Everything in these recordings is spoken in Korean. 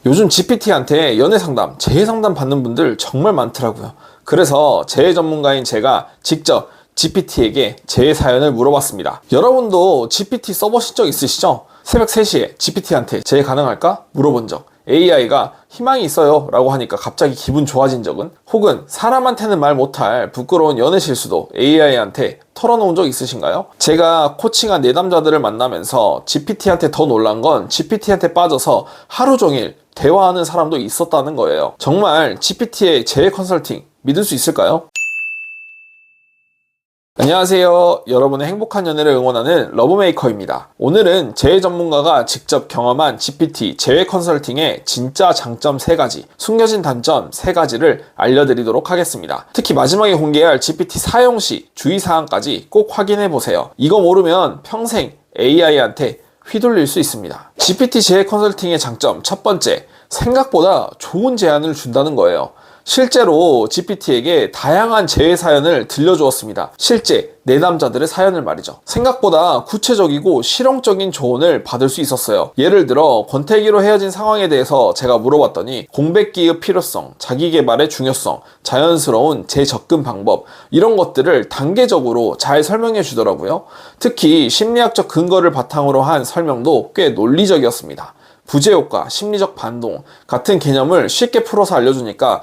요즘 GPT한테 연애 상담, 재해 상담 받는 분들 정말 많더라고요. 그래서 재해 전문가인 제가 직접 GPT에게 재해 사연을 물어봤습니다. 여러분도 GPT 써보신 적 있으시죠? 새벽 3시에 GPT한테 재해 가능할까? 물어본 적. AI가 희망이 있어요 라고 하니까 갑자기 기분 좋아진 적은? 혹은 사람한테는 말 못할 부끄러운 연애 실수도 AI한테 털어놓은 적 있으신가요? 제가 코칭한 내담자들을 만나면서 GPT한테 더 놀란 건 GPT한테 빠져서 하루 종일 대화하는 사람도 있었다는 거예요. 정말 GPT의 재해 컨설팅 믿을 수 있을까요? 안녕하세요. 여러분의 행복한 연애를 응원하는 러브메이커입니다. 오늘은 재해 전문가가 직접 경험한 GPT 재해 컨설팅의 진짜 장점 3가지, 숨겨진 단점 3가지를 알려드리도록 하겠습니다. 특히 마지막에 공개할 GPT 사용 시 주의사항까지 꼭 확인해보세요. 이거 모르면 평생 AI한테 휘둘릴 수 있습니다. GPT 재해 컨설팅의 장점 첫 번째, 생각보다 좋은 제안을 준다는 거예요. 실제로 GPT에게 다양한 재해 사연을 들려주었습니다. 실제 내담자들의 사연을 말이죠. 생각보다 구체적이고 실용적인 조언을 받을 수 있었어요. 예를 들어 권태기로 헤어진 상황에 대해서 제가 물어봤더니 공백기의 필요성, 자기계발의 중요성, 자연스러운 재접근 방법 이런 것들을 단계적으로 잘 설명해 주더라고요. 특히 심리학적 근거를 바탕으로 한 설명도 꽤 논리적이었습니다. 부재효과, 심리적 반동 같은 개념을 쉽게 풀어서 알려주니까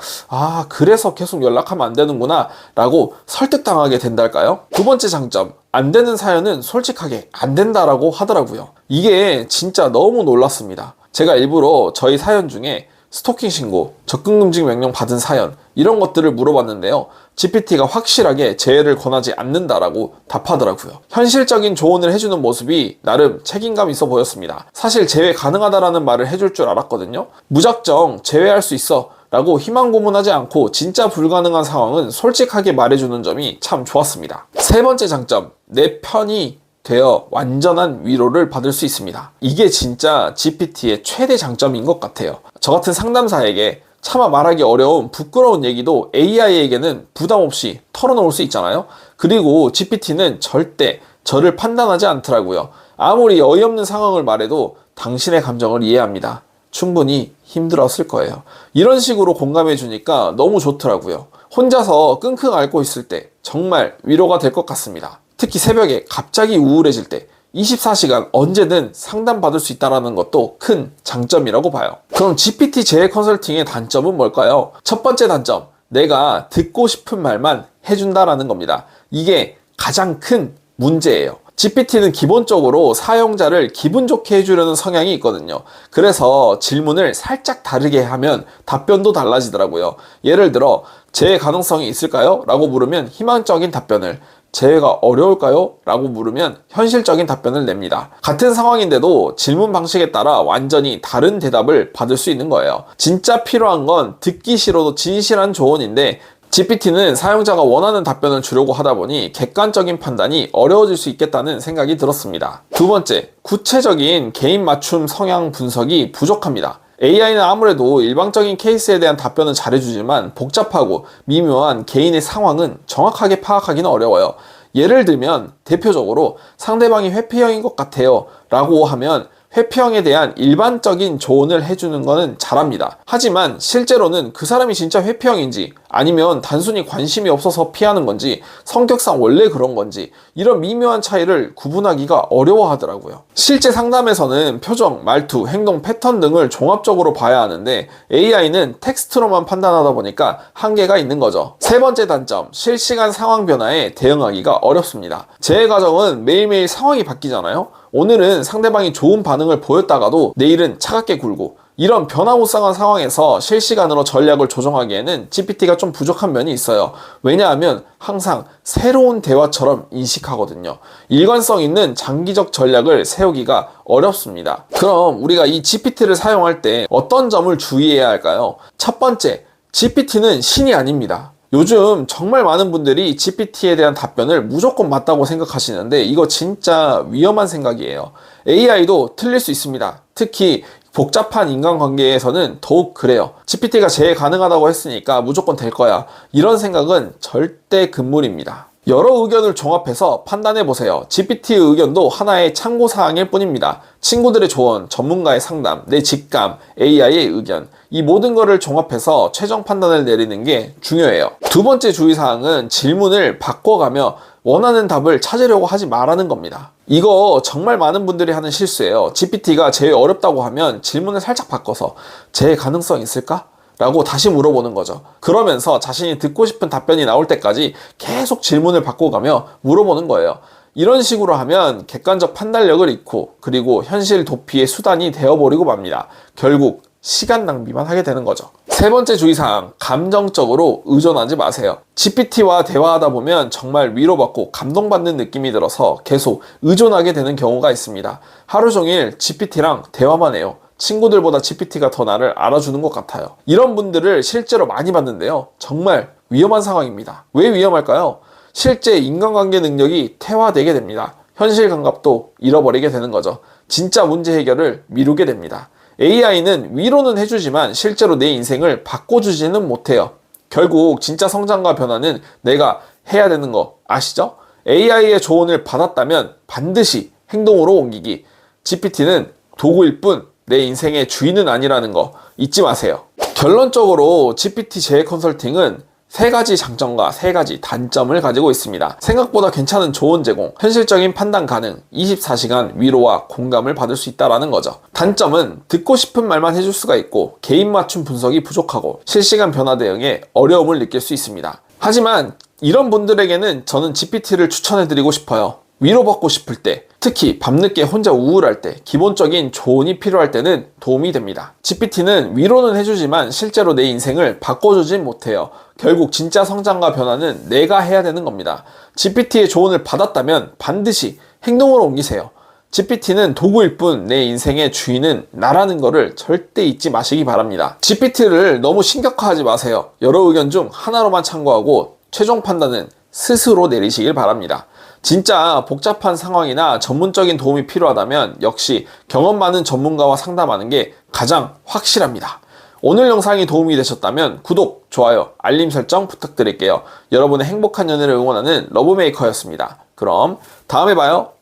그래서 계속 연락하면 안 되는구나 라고 설득당하게 된달까요? 두 번째 장점, 안 되는 사연은 솔직하게 안 된다라고 하더라고요. 이게 진짜 너무 놀랐습니다. 제가 일부러 저희 사연 중에 스토킹 신고, 접근금지 명령 받은 사연 이런 것들을 물어봤는데요. GPT가 확실하게 재해를 권하지 않는다라고 답하더라고요. 현실적인 조언을 해주는 모습이 나름 책임감 있어 보였습니다. 사실 재해 가능하다라는 말을 해줄 줄 알았거든요. 무작정 재회할 수 있어 라고 희망 고문하지 않고 진짜 불가능한 상황은 솔직하게 말해주는 점이 참 좋았습니다. 세 번째 장점, 내 편이 되어 완전한 위로를 받을 수 있습니다. 이게 진짜 GPT의 최대 장점인 것 같아요. 저 같은 상담사에게 차마 말하기 어려운 부끄러운 얘기도 AI에게는 부담 없이 털어놓을 수 있잖아요. 그리고 GPT는 절대 저를 판단하지 않더라고요. 아무리 어이없는 상황을 말해도 당신의 감정을 이해합니다. 충분히 힘들었을 거예요. 이런 식으로 공감해 주니까 너무 좋더라고요. 혼자서 끙끙 앓고 있을 때 정말 위로가 될 것 같습니다. 특히 새벽에 갑자기 우울해질 때 24시간 언제든 상담받을 수 있다는 것도 큰 장점이라고 봐요. 그럼 GPT 재해 컨설팅의 단점은 뭘까요? 첫 번째 단점, 내가 듣고 싶은 말만 해준다라는 겁니다. 이게 가장 큰 문제예요. GPT는 기본적으로 사용자를 기분 좋게 해주려는 성향이 있거든요. 그래서 질문을 살짝 다르게 하면 답변도 달라지더라고요. 예를 들어 재해 가능성이 있을까요? 라고 물으면 희망적인 답변을, 재해가 어려울까요? 라고 물으면 현실적인 답변을 냅니다. 같은 상황인데도 질문 방식에 따라 완전히 다른 대답을 받을 수 있는 거예요. 진짜 필요한 건 듣기 싫어도 진실한 조언인데 GPT는 사용자가 원하는 답변을 주려고 하다 보니 객관적인 판단이 어려워질 수 있겠다는 생각이 들었습니다. 두 번째, 구체적인 개인 맞춤 성향 분석이 부족합니다. AI는 아무래도 일방적인 케이스에 대한 답변은 잘해주지만 복잡하고 미묘한 개인의 상황은 정확하게 파악하기는 어려워요. 예를 들면 대표적으로 상대방이 회피형인 것 같아요 라고 하면 회피형에 대한 일반적인 조언을 해주는 거는 잘합니다. 하지만 실제로는 그 사람이 진짜 회피형인지 아니면 단순히 관심이 없어서 피하는 건지 성격상 원래 그런 건지 이런 미묘한 차이를 구분하기가 어려워하더라고요. 실제 상담에서는 표정, 말투, 행동 패턴 등을 종합적으로 봐야 하는데 AI는 텍스트로만 판단하다 보니까 한계가 있는 거죠. 세 번째 단점, 실시간 상황 변화에 대응하기가 어렵습니다. 재해 과정은 매일매일 상황이 바뀌잖아요. 오늘은 상대방이 좋은 반응을 보였다가도 내일은 차갑게 굴고 이런 변화무쌍한 상황에서 실시간으로 전략을 조정하기에는 GPT가 좀 부족한 면이 있어요. 왜냐하면 항상 새로운 대화처럼 인식하거든요. 일관성 있는 장기적 전략을 세우기가 어렵습니다. 그럼 우리가 이 GPT를 사용할 때 어떤 점을 주의해야 할까요? 첫 번째, GPT는 신이 아닙니다. 요즘 정말 많은 분들이 GPT에 대한 답변을 무조건 맞다고 생각하시는데 이거 진짜 위험한 생각이에요. AI도 틀릴 수 있습니다. 특히 복잡한 인간관계에서는 더욱 그래요. GPT가 재해 가능하다고 했으니까 무조건 될 거야. 이런 생각은 절대 금물입니다. 여러 의견을 종합해서 판단해보세요. GPT의 의견도 하나의 참고사항일 뿐입니다. 친구들의 조언, 전문가의 상담, 내 직감, AI의 의견, 이 모든 것을 종합해서 최종 판단을 내리는 게 중요해요. 두 번째 주의사항은 질문을 바꿔가며 원하는 답을 찾으려고 하지 말라는 겁니다. 이거 정말 많은 분들이 하는 실수예요. GPT가 제일 어렵다고 하면 질문을 살짝 바꿔서 제 가능성 있을까? 라고 다시 물어보는 거죠. 그러면서 자신이 듣고 싶은 답변이 나올 때까지 계속 질문을 바꿔가며 물어보는 거예요. 이런 식으로 하면 객관적 판단력을 잃고 그리고 현실 도피의 수단이 되어버리고 맙니다. 결국 시간 낭비만 하게 되는 거죠. 세 번째 주의사항, 감정적으로 의존하지 마세요. GPT와 대화하다 보면 정말 위로받고 감동받는 느낌이 들어서 계속 의존하게 되는 경우가 있습니다. 하루 종일 GPT랑 대화만 해요. 친구들보다 GPT가 더 나를 알아주는 것 같아요. 이런 분들을 실제로 많이 봤는데요. 정말 위험한 상황입니다. 왜 위험할까요? 실제 인간관계 능력이 퇴화되게 됩니다. 현실 감각도 잃어버리게 되는 거죠. 진짜 문제 해결을 미루게 됩니다. AI는 위로는 해주지만 실제로 내 인생을 바꿔주지는 못해요. 결국 진짜 성장과 변화는 내가 해야 되는 거 아시죠? AI의 조언을 받았다면 반드시 행동으로 옮기기. GPT는 도구일 뿐 내 인생의 주인은 아니라는 거 잊지 마세요. 결론적으로 GPT 제외 컨설팅은 3가지 장점과 3가지 단점을 가지고 있습니다. 생각보다 괜찮은 조언 제공, 현실적인 판단 가능, 24시간 위로와 공감을 받을 수 있다는 거죠. 단점은 듣고 싶은 말만 해줄 수가 있고 개인 맞춤 분석이 부족하고 실시간 변화 대응에 어려움을 느낄 수 있습니다. 하지만 이런 분들에게는 저는 GPT를 추천해드리고 싶어요. 위로받고 싶을 때, 특히 밤늦게 혼자 우울할 때, 기본적인 조언이 필요할 때는 도움이 됩니다. GPT는 위로는 해주지만 실제로 내 인생을 바꿔주진 못해요. 결국 진짜 성장과 변화는 내가 해야 되는 겁니다. GPT의 조언을 받았다면 반드시 행동으로 옮기세요. GPT는 도구일 뿐 내 인생의 주인은 나라는 거를 절대 잊지 마시기 바랍니다. GPT를 너무 신격화하지 마세요. 여러 의견 중 하나로만 참고하고 최종 판단은 스스로 내리시길 바랍니다. 진짜 복잡한 상황이나 전문적인 도움이 필요하다면 역시 경험 많은 전문가와 상담하는 게 가장 확실합니다. 오늘 영상이 도움이 되셨다면 구독, 좋아요, 알림 설정 부탁드릴게요. 여러분의 행복한 연애를 응원하는 러브메이커였습니다. 그럼 다음에 봐요.